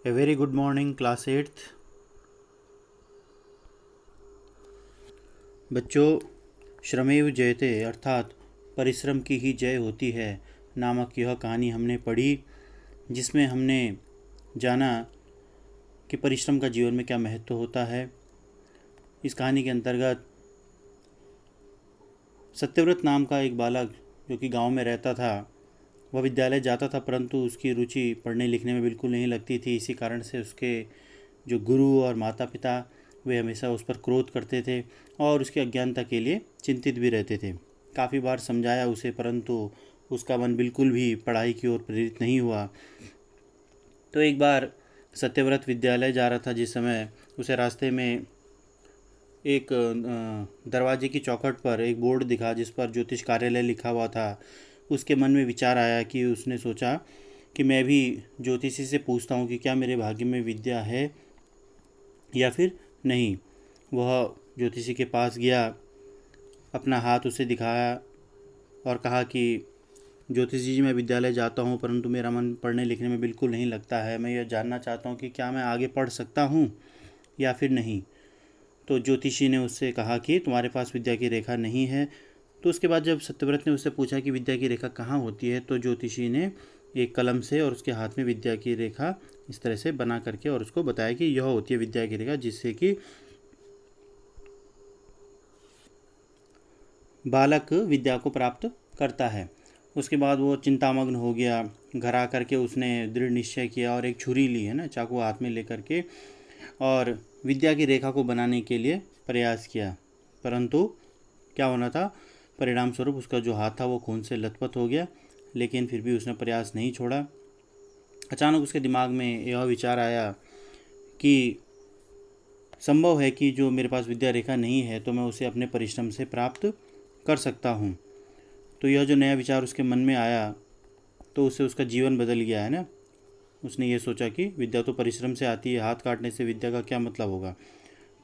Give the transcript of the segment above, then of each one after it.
A very good morning, class 8th। बच्चों, श्रमेव जयते अर्थात परिश्रम की ही जय होती है नामक यह कहानी हमने पढ़ी, जिसमें हमने जाना कि परिश्रम का जीवन में क्या महत्व होता है। इस कहानी के अंतर्गत सत्यव्रत नाम का एक बालक जो कि गांव में रहता था, वह विद्यालय जाता था, परंतु उसकी रुचि पढ़ने लिखने में बिल्कुल नहीं लगती थी। इसी कारण से उसके जो गुरु और माता पिता वे हमेशा उस पर क्रोध करते थे और उसकी अज्ञानता के लिए चिंतित भी रहते थे। काफ़ी बार समझाया उसे, परंतु उसका मन बिल्कुल भी पढ़ाई की ओर प्रेरित नहीं हुआ। तो एक बार सत्यव्रत विद्यालय जा रहा था, जिस समय उसे रास्ते में एक दरवाजे की चौखट पर एक बोर्ड दिखा जिस पर ज्योतिष कार्यालय लिखा हुआ था। उसके मन में विचार आया कि उसने सोचा कि मैं भी ज्योतिषी से पूछता हूँ कि क्या मेरे भाग्य में विद्या है या फिर नहीं। वह ज्योतिषी के पास गया, अपना हाथ उसे दिखाया और कहा कि ज्योतिषी जी, मैं विद्यालय जाता हूँ, परंतु मेरा मन पढ़ने लिखने में बिल्कुल नहीं लगता है। मैं यह जानना चाहता हूँ कि क्या मैं आगे पढ़ सकता हूँ या फिर नहीं। तो ज्योतिषी ने उससे कहा कि तुम्हारे पास विद्या की रेखा नहीं है। तो उसके बाद जब सत्यव्रत ने उससे पूछा कि विद्या की रेखा कहाँ होती है, तो ज्योतिषी ने एक कलम से और उसके हाथ में विद्या की रेखा इस तरह से बना करके और उसको बताया कि यह होती है विद्या की रेखा, जिससे कि बालक विद्या को प्राप्त करता है। उसके बाद वो चिंतामग्न हो गया। घर आकर के उसने दृढ़ निश्चय किया और एक छुरी ली, है ना, चाकू हाथ में लेकर के, और विद्या की रेखा को बनाने के लिए प्रयास किया। परंतु क्या होना था, परिणाम स्वरूप उसका जो हाथ था वो खून से लथपथ हो गया। लेकिन फिर भी उसने प्रयास नहीं छोड़ा। अचानक उसके दिमाग में यह विचार आया कि संभव है कि जो मेरे पास विद्या रेखा नहीं है तो मैं उसे अपने परिश्रम से प्राप्त कर सकता हूँ। तो यह जो नया विचार उसके मन में आया, तो उससे उसका जीवन बदल गया, है ना। उसने ये सोचा कि विद्या तो परिश्रम से आती है, हाथ काटने से विद्या का क्या मतलब होगा।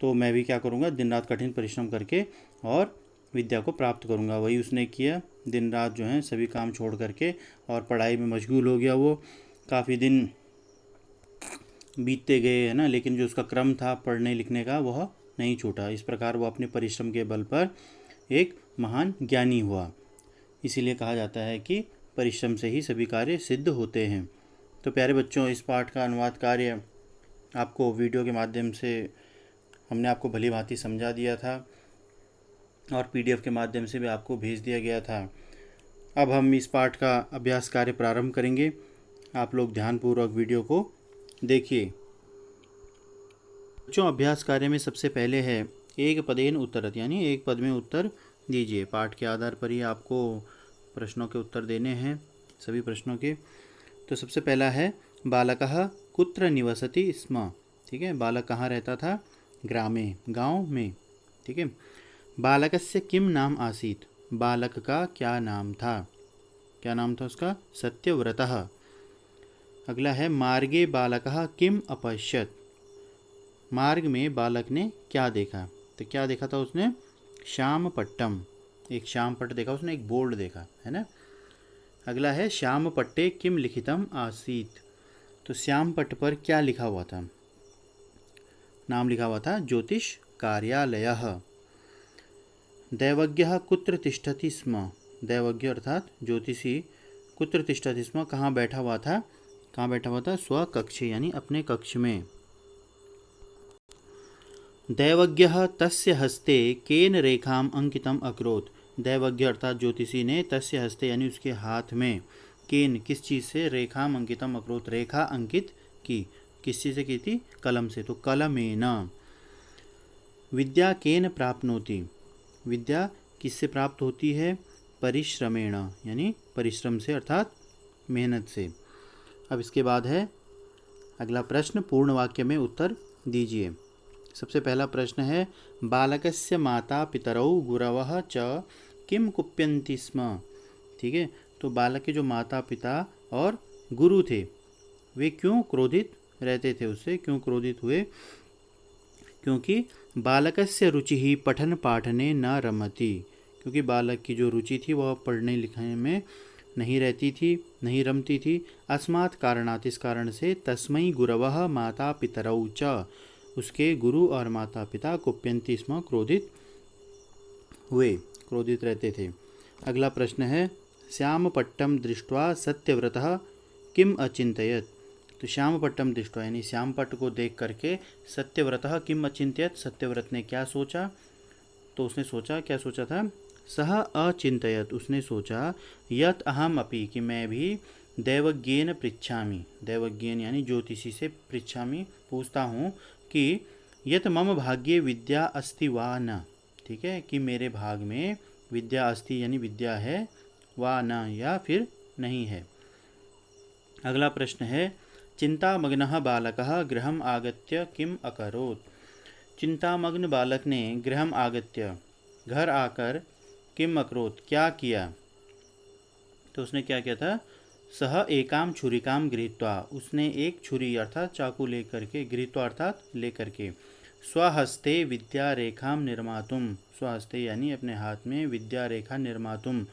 तो मैं भी क्या करूँगा, दिन रात कठिन परिश्रम करके और विद्या को प्राप्त करूँगा। वही उसने किया। दिन रात जो है सभी काम छोड़ करके और पढ़ाई में मशगूल हो गया वो। काफ़ी दिन बीतते गए, है ना, लेकिन जो उसका क्रम था पढ़ने लिखने का वह नहीं छूटा। इस प्रकार वो अपने परिश्रम के बल पर एक महान ज्ञानी हुआ। इसीलिए कहा जाता है कि परिश्रम से ही सभी कार्य सिद्ध होते हैं। तो प्यारे बच्चों, इस पाठ का अनुवाद कार्य आपको वीडियो के माध्यम से हमने आपको भली भांति समझा दिया था और पीडीएफ के माध्यम से भी आपको भेज दिया गया था। अब हम इस पाठ का अभ्यास कार्य प्रारंभ करेंगे। आप लोग ध्यानपूर्वक वीडियो को देखिए। बच्चों, अभ्यास कार्य में सबसे पहले है एक पदेन उत्तरत, यानी एक पद में उत्तर दीजिए। पाठ के आधार पर ही आपको प्रश्नों के उत्तर देने हैं, सभी प्रश्नों के। तो सबसे पहला है बालकः कुत्र निवसति स्म। ठीक है, बालक कहाँ रहता था? ग्रामे, गांव में। ठीक है। बालकस्य किम नाम आसीत, बालक का क्या नाम था? क्या नाम था उसका? सत्यव्रतः। अगला है मार्गे बालकः किम अपश्यत, मार्ग में बालक ने क्या देखा? तो क्या देखा था उसने? श्याम पट्टम, एक श्याम पट्ट देखा उसने, एक बोर्ड देखा, है ना। अगला है श्याम पट्टे किम लिखितम आसीत, तो श्याम पट्ट पर क्या लिखा हुआ था? नाम लिखा हुआ था ज्योतिष कार्यालयः। दैवज्ञः कुत्र तिष्ठति स्म, दैवज्ञ अर्थात ज्योतिषी कुत्र तिष्ठति स्म, कहाँ बैठा हुआ था? कहाँ बैठा हुआ था? स्वकक्षे, यानी अपने कक्ष में। दैवज्ञः तस्य हस्ते केन रेखाम अंकितम अकरोत्, दैवज्ञ अर्थात ज्योतिषी ने तस्य हस्ते यानी उसके हाथ में, केन किस चीज़ से, रेखाम अंकितम अकरोत् रेखा अंकित की। किस चीज़ से की थी? कलम से, तो कलमेन। विद्या केन प्राप्नोति, विद्या किससे प्राप्त होती है? परिश्रमेण, यानी परिश्रम से अर्थात मेहनत से। अब इसके बाद है अगला प्रश्न, पूर्ण वाक्य में उत्तर दीजिए। सबसे पहला प्रश्न है बालकस्य माता पितरौ गुरवः च किम कुप्यन्ति स्म। ठीक है, तो बालक के जो माता पिता और गुरु थे वे क्यों क्रोधित रहते थे? उससे क्यों क्रोधित हुए? क्योंकि बालकस्य रुचि ही पठन पाठने न रमति, क्योंकि बालक की जो रुचि थी वह पढ़ने लिखने में नहीं रहती थी, नहीं रमती थी। अस्मात् कारणात्, इस कारण से, तस्मै गुरवः माता पितरौ च, उसके गुरु और माता पिता कुप्यन्ति स्म, क्रोधित हुए, क्रोधित रहते थे। अगला प्रश्न है, श्यामपट्टम दृष्ट्वा सत्यव्रतः किम अचिंतयत। तो श्यामपट्टम दृष्ट्वा यानी श्यामपट्ट को देख करके सत्यव्रतः किम अचिंतयत, सत्यव्रत ने क्या सोचा। तो उसने सोचा, क्या सोचा था, सह अचिंतयत, उसने सोचा, यत अहम अपि, कि मैं भी दैवज्ञेन पृच्छामि, दैवज्ञेन यानी ज्योतिषी से पृच्छामि, पूछता हूँ कि यत मम भाग्ये विद्या अस्ति वा न, ठीक है, कि मेरे भाग में विद्या अस्ति यानी विद्या है, वा न या फिर नहीं है। अगला प्रश्न है, चिंतामग्नः बालकः गृहम् आगत्य किम अकरोत्। चिंतामग्न बालक ने गृहम् आगत्य, घर आकर, किम अकरोत्, क्या किया। तो उसने क्या किया था, सह एकाम छुरिकाम गृहीत्वा, उसने एक छुरी अर्थात चाकू लेकर के, गृहीत्वा अर्थात लेकर के, स्वहस्ते विद्या रेखाम निर्मातुम, स्वहस्ते यानी अपने हाथ में, विद्या रेखा निर्मातुम,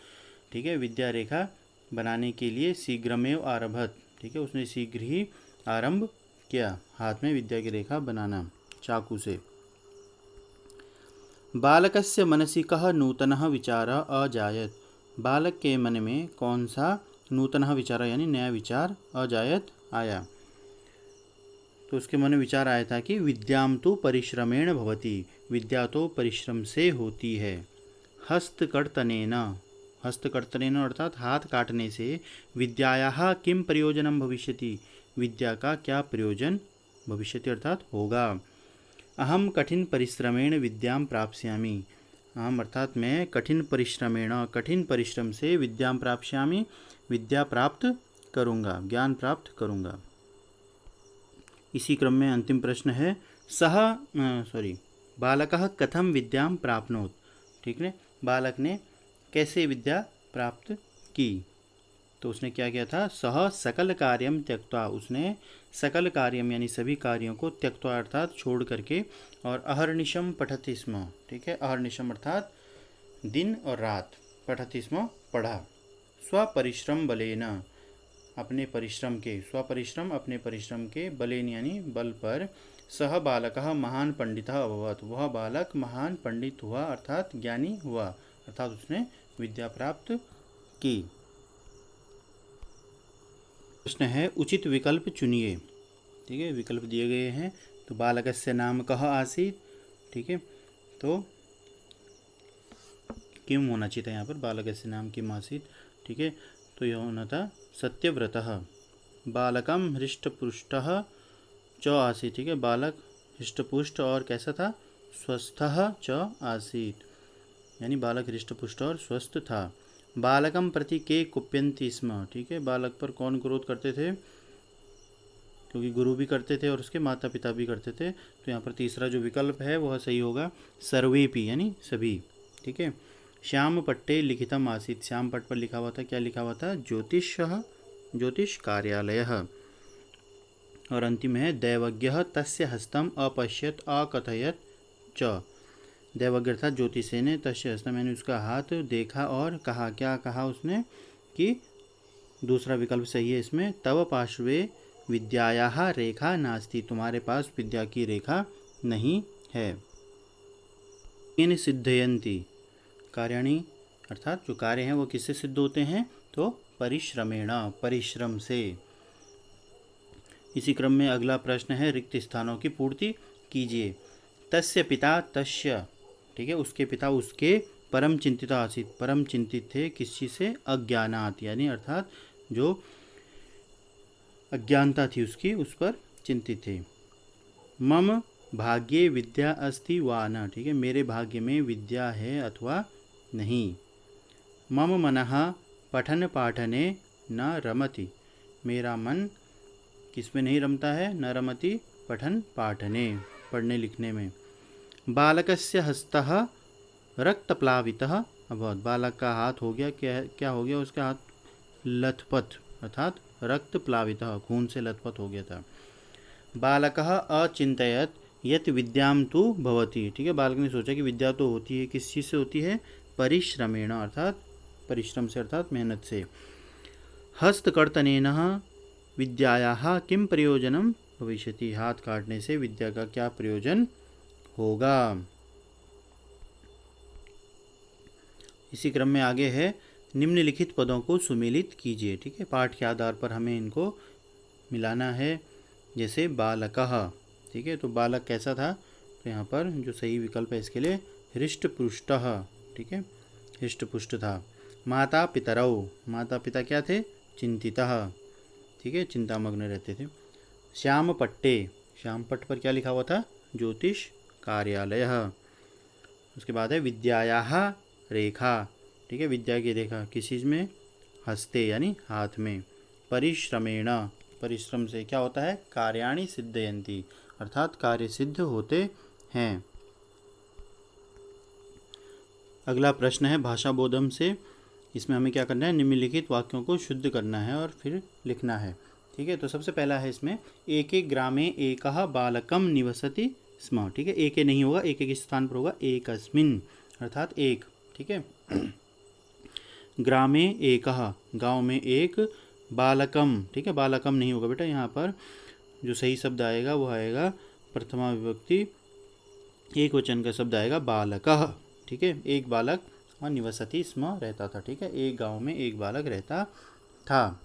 ठीक है, विद्या रेखा बनाने के लिए, शीघ्रमेव आरभत, ठीक है, उसने शीघ्र ही आरंभ किया, हाथ में विद्या की रेखा बनाना चाकू से। बालकस्य मनसि कः नूतनः विचारः अजायत, बालक के मन में कौन सा नूतनः विचार यानी नया विचार अजायत आया। तो उसके मन में विचार आया था कि विद्याम तो परिश्रमेण भवति, विद्या तो परिश्रम से होती है। हस्तकर्तनेन, हस्तकर्तनेन अर्थात हाथ काटने से, विद्यायाः किम प्रयोजनम भविष्यति, विद्या का क्या प्रयोजन भविष्यति अर्थात होगा। अहम कठिन परिश्रमेण विद्याम प्राप्स्यामि, अहम अर्थात मैं कठिन परिश्रमेण, कठिन परिश्रम से, विद्याम प्राप्स्यामि, विद्या प्राप्त करूँगा, ज्ञान प्राप्त करूँगा। इसी क्रम में अंतिम प्रश्न है, बालकः कथम विद्याम प्राप्नोत्, ठीक है, बालक ने कैसे विद्या प्राप्त की। तो उसने क्या किया था, सह सकल कार्यम त्यक्त्वा, उसने सकल कार्यम यानी सभी कार्यों को, त्यक्त्वा अर्थात छोड़ करके, और अहर्निशम पठति स्म, ठीक है, अहर्निशम अर्थात दिन और रात, पठति स्म पढ़ा, स्वपरिश्रम बलेन, अपने परिश्रम के, स्वपरिश्रम अपने परिश्रम के, बलेन यानी बल पर, सह बालकः महान पंडितः अभवत्, वह बालक महान पंडित हुआ अर्थात ज्ञानी हुआ, अर्थात उसने विद्या प्राप्त की। प्रश्न है, उचित विकल्प चुनिए, ठीक है, विकल्प दिए गए हैं। तो बालकस्य नाम कः आसीत्, ठीक है, तो किम होना चाहिए था यहाँ पर, बालकस्य नाम किम आसीत्, ठीक है, तो यह होना था सत्यव्रतः। बालकम हृष्टपुष्टः च आसीत्, ठीक है, बालक हृष्टपुष्ट और कैसा था, स्वस्थः च आसीत्, यानी बालक हृष्टपुष्ट और स्वस्थ था। बालकम प्रति के कुप्यन्ति स्म, ठीक है, बालक पर कौन क्रोध करते थे, क्योंकि गुरु भी करते थे और उसके माता पिता भी करते थे। तो यहाँ पर तीसरा जो विकल्प है वह सही होगा, सर्वेपि यानी सभी, ठीक है। श्याम पट्टे लिखितम आसीत्, श्याम पट्ट पर लिखा हुआ था, क्या लिखा हुआ था, ज्योतिष कार्यालयः। और अंतिम है, दैवज्ञः तस्य हस्तम अपश्यत अकथयत च, दैवज्ञ अर्थात ज्योतिषी ने, तस्य हस्तम यानी उसका हाथ देखा और कहा, क्या कहा उसने, कि दूसरा विकल्प सही है इसमें, तव पार्श्वे विद्यायाः रेखा नास्ति, तुम्हारे पास विद्या की रेखा नहीं है। इन सिद्धयन्ति, कार्याणि अर्थात जो कार्य हैं वो किससे सिद्ध होते हैं, तो परिश्रमेण, परिश्रम से। इसी क्रम में अगला प्रश्न है, रिक्त स्थानों की पूर्ति कीजिए। तस्य पिता तस्य, ठीक है, उसके पिता उसके, परम चिंतित आसीत्, परम चिंतित थे, किस चीज़ से, अज्ञानात यानी अर्थात जो अज्ञानता थी उसकी, उस पर चिंतित थे। मम भाग्ये विद्या अस्ति वा न, ठीक है, मेरे भाग्य में विद्या है अथवा नहीं। मम मनः पठन पाठने न रमति, मेरा मन किस में नहीं रमता है, न रमति पठन पाठने, पढ़ने लिखने में। बालकस्य हस्तः रक्तप्लावितः अभवत्, बालक का हाथ हो गया, क्या हो गया, उसका हाथ लथपथ अर्थात रक्त प्लावितः, खून से लथपथ हो गया था। बालकः अचिंतयत यत् विद्याम तु भवति, ठीक है, बालक ने सोचा कि विद्या तो होती है, किस चीज़ से होती है, परिश्रमेण अर्थात परिश्रम से अर्थात मेहनत से। हस्तकर्तनेन विद्यायाः किं प्रयोजनं भविष्यति। हाथ काटने से विद्या का क्या प्रयोजन होगा। इसी क्रम में आगे है, निम्नलिखित पदों को सुमेलित कीजिए। ठीक है, पाठ के आधार पर हमें इनको मिलाना है। जैसे बालकः, ठीक है, तो बालक कैसा था, तो यहाँ पर जो सही विकल्प है इसके लिए हृष्टपुष्टः। ठीक है, हृष्टपुष्ट था। माता पितरौ, माता पिता क्या थे, चिंतितः। ठीक है, चिंतामग्न रहते थे। श्याम पट्टे, श्याम पट्ट पर क्या लिखा हुआ था, ज्योतिष कार्यालयः। उसके बाद है विद्यायाः रेखा। ठीक है, विद्या की रेखा किस चीज़ में, हस्ते यानी हाथ में। परिश्रमेण, परिश्रम से क्या होता है, कार्याणि सिद्धयन्ति, अर्थात कार्य सिद्ध होते हैं। अगला प्रश्न है भाषा बोधम से। इसमें हमें क्या करना है, निम्नलिखित वाक्यों को शुद्ध करना है और फिर लिखना है। ठीक है, तो सबसे पहला है इसमें, एके ग्रामे एकः बालकम निवसति स्म। ठीक है, एके नहीं होगा, एके के स्थान पर होगा एकस्मिन्, अर्थात एक। ठीक है, ग्रामे एकः, गांव में एक, बालकम, ठीक है, बालकम नहीं होगा बेटा, यहाँ पर जो सही शब्द आएगा वो आएगा प्रथमा विभक्ति एक वचन का शब्द आएगा बालकः। ठीक है, एक बालक और निवसति स्म रहता था। ठीक है, एक गांव में एक बालक रहता था।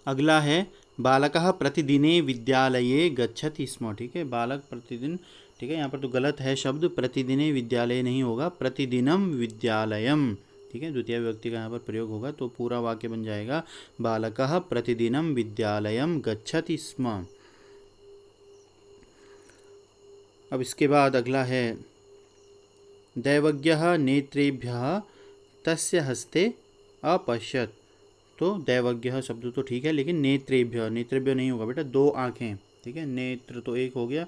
अगला है, बालकः प्रतिदिने विद्यालये गच्छति स्म। ठीक है, बालक प्रतिदिन, ठीक है, यहाँ पर तो गलत है शब्द, प्रतिदिने विद्यालय नहीं होगा, प्रतिदिनम विद्यालयम। ठीक है, द्वितीय विभक्ति का यहाँ पर प्रयोग होगा, तो पूरा वाक्य बन जाएगा बालकः प्रतिदिनम विद्यालयम गच्छति स्म। अब इसके बाद अगला है, दैवज्ञः नेत्रेभ्यः तस्य हस्ते अपश्यत्। तो दैवज्ञः शब्द तो ठीक है, लेकिन नेत्रेभ्य, नेत्रेभ्य नहीं होगा बेटा, दो आँखें। ठीक है, नेत्र तो एक हो गया,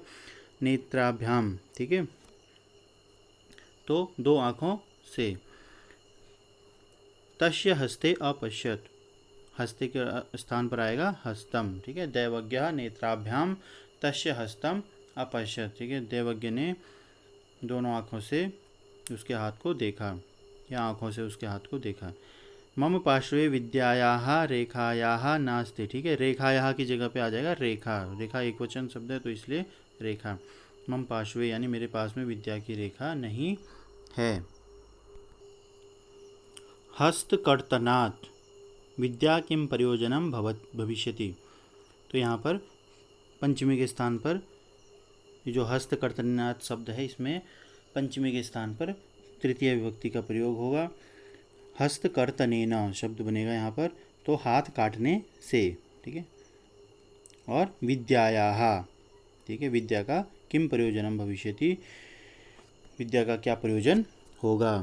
नेत्राभ्याम। ठीक है, तो दो आँखों से। तस्य हस्ते अपश्यत्, हस्ते के स्थान पर आएगा हस्तम। ठीक है, दैवज्ञः नेत्राभ्याम तस्य हस्तम अपश्यत्। ठीक है, दैवज्ञ ने दोनों आँखों से उसके हाथ को देखा, या आँखों से उसके हाथ को देखा। मम पार्श्वे विद्यायाः रेखायाः नास्ति। ठीक है, रेखायाः की जगह पे आ जाएगा रेखा, रेखा एक वचन शब्द है तो इसलिए रेखा। मम पार्श्वे यानी मेरे पास में विद्या की रेखा नहीं है। हस्तकर्तनात् विद्या किं प्रयोजनं भविष्यति। तो यहाँ पर पंचमी के स्थान पर जो हस्तकर्तनात् शब्द है, इसमें पंचमी के स्थान पर तृतीय विभक्ति का प्रयोग होगा। हस्तकर्तनेन शब्द बनेगा यहाँ पर, तो हाथ काटने से। ठीक है, और विद्यायाः, ठीक है, विद्या का किम प्रयोजनम भविष्यति, विद्या का क्या प्रयोजन होगा।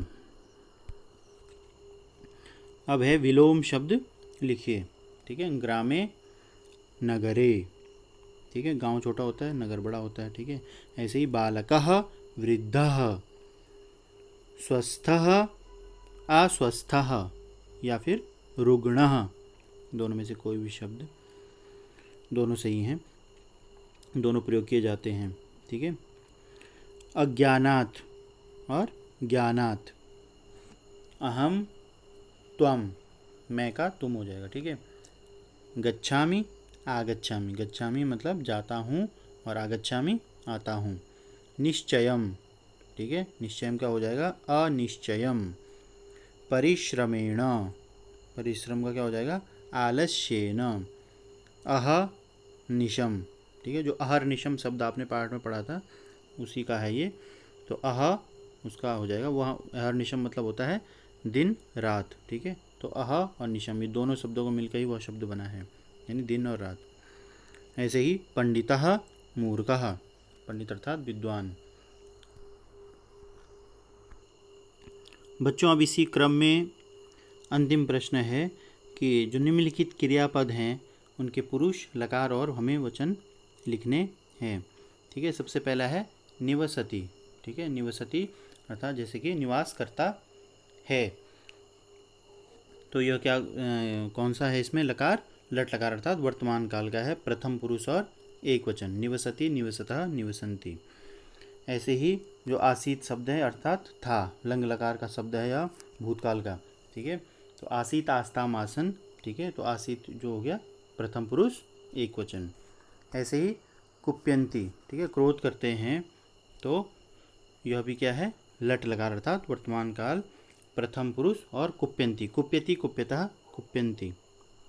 अब है विलोम शब्द लिखिए। ठीक है, ग्रामे नगरे। ठीक है, गांव छोटा होता है, नगर बड़ा होता है। ठीक है, ऐसे ही बालकः वृद्धः, स्वस्थः अस्वस्थः, या फिर रुग्णः, दोनों में से कोई भी शब्द, दोनों सही हैं, दोनों प्रयोग किए जाते हैं। ठीक है, अज्ञानात् और ज्ञानात्, अहम त्वम, मैं का तुम हो जाएगा। ठीक है, गच्छामि आगच्छामि, गच्छामि मतलब जाता हूँ और आगच्छामि आता हूँ। निश्चयम, ठीक है, निश्चयम का हो जाएगा अनिश्चयम। परिश्रमेण, परिश्रम का क्या हो जाएगा आलस्येन। अहर्निशम, ठीक है, जो अहर्निशम शब्द आपने पाठ में पढ़ा था उसी का है ये, तो उसका हो जाएगा वह, अहर्निशम मतलब होता है दिन रात। ठीक है, तो अह और निशम, ये दोनों शब्दों को मिलकर ही वह शब्द बना है, यानी दिन और रात। ऐसे ही पंडितः मूर्खः, पंडित अर्थात विद्वान। बच्चों, अब इसी क्रम में अंतिम प्रश्न है कि जो निम्नलिखित क्रियापद हैं उनके पुरुष, लकार और हमें वचन लिखने हैं। ठीक है, सबसे पहला है निवसति। ठीक है, निवसति अर्थात जैसे कि निवास करता है, तो यह क्या कौन सा है इसमें, लकार, लट लकार अर्थात वर्तमान काल का है, प्रथम पुरुष और एक वचन, निवसति निवसतः निवसन्ति। ऐसे ही जो आसीत शब्द है अर्थात था, लंग लकार का शब्द है या भूतकाल का। ठीक है, तो आसीत आस्ताम आसन, ठीक है। तो आसीत जो हो गया प्रथम पुरुष एक वचन। ऐसे ही कुप्यंती, ठीक है, क्रोध करते हैं, तो यह भी क्या है, लट लकार अर्थात वर्तमान काल प्रथम पुरुष। और कुप्यंती, कुप्यति कुप्यतः कुप्यंती,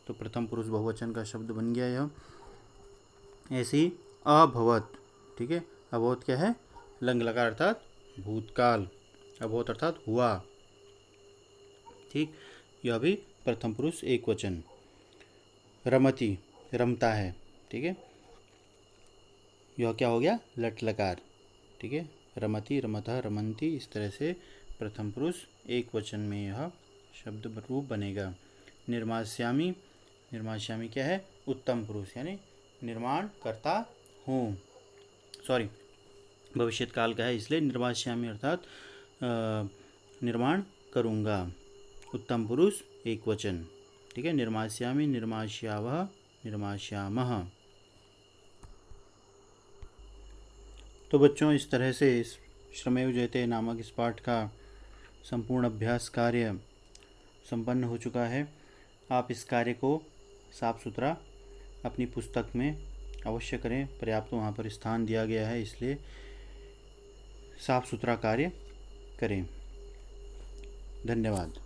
तो प्रथम पुरुष बहुवचन का शब्द बन गया यह। ऐसे ही अभवत, ठीक है, अभवत क्या है, लंग लकार अर्थात भूतकाल, अभवत अर्थात हुआ, ठीक, यह भी प्रथम पुरुष एक वचन। रमति, रमता है, ठीक है, यह क्या हो गया, लट लकार, ठीक है, रमति रमतः रमंती, इस तरह से प्रथम पुरुष एक वचन में यह शब्द रूप बनेगा। निर्मास्यामी, निर्मास्यामी क्या है, उत्तम पुरुष, यानी निर्माण करता हूँ, सॉरी भविष्यत काल का है इसलिए निर्मास्यामी अर्थात निर्माण करूँगा, उत्तम पुरुष एक वचन, ठीक है। निर्मास्यामी, निर्मास्यावः, निर्मास्यामः। तो बच्चों, इस तरह से इस श्रमेव जयते नामक इस पाठ का संपूर्ण अभ्यास कार्य संपन्न हो चुका है। आप इस कार्य को साफ सुथरा अपनी पुस्तक में अवश्य करें, पर्याप्त वहाँ पर स्थान दिया गया है, इसलिए साफ सुथरा कार्य करें। धन्यवाद।